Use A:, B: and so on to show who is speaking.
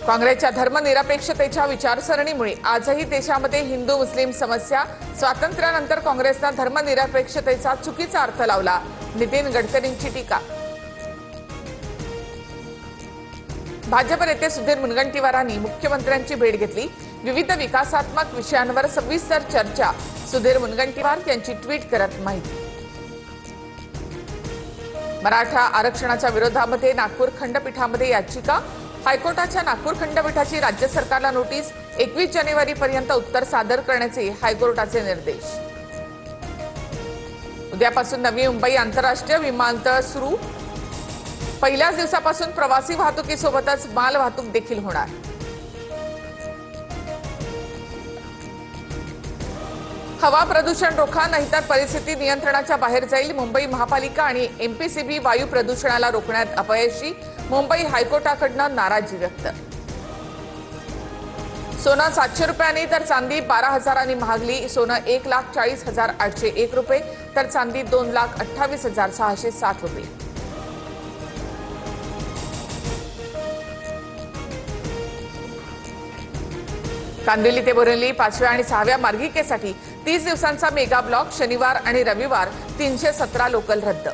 A: काँग्रेसच्या धर्मनिरपेक्षतेच्या विचारसरणीमुळे आजही देशामध्ये हिंदू मुस्लिम समस्या, स्वातंत्र्यानंतर काँग्रेसने धर्मनिरपेक्षतेचा चुकीचा अर्थ लावला. नितीन गडकरींची टीका. भाजप नेते सुधीर मुनगंटीवारांनी मुख्यमंत्र्यांची भेट घेतली. विविध विकासात्मक विषयांवर सविस्तर चर्चा. सुधीर मुनगंटीवार यांची ट्विट करत माहिती. मराठा आरक्षणाच्या विरोधामध्ये नागपूर खंडपीठामध्ये याचिका. हायकोर्टाच्या नागपूर खंडपीठाची राज्य सरकारला नोटीस. 21 जानेवारीपर्यंत उत्तर सादर करण्याचे हायकोर्टाचे निर्देश. उद्यापासून नवी मुंबई आंतरराष्ट्रीय विमानतळ सुरू. पहिल्याच दिवसापासून प्रवासी वाहतुकीसोबतच माल वाहतूक देखील होणार. हवा प्रदूषण रोखा, नाहीतर परिस्थिती नियंत्रणाच्या बाहेर जाईल. मुंबई महापालिका आणि एमपीसीबी वायू प्रदूषणाला रोखण्यात अपयशी. मुंबई हायकोर्टाकडून नाराजी व्यक्त. सोनं 700 रुपयांनी तर चांदी 12,000 महागली. सोनं 1,40,801 रुपये तर चांदी 2,28,607 रुपये. कांदिवली ते बोरिवली 5व्या आणि 6व्या मार्गिकेसाठी 30 दिवसांचा मेगा ब्लॉक. शनिवार आणि रविवार 317 लोकल रद्द.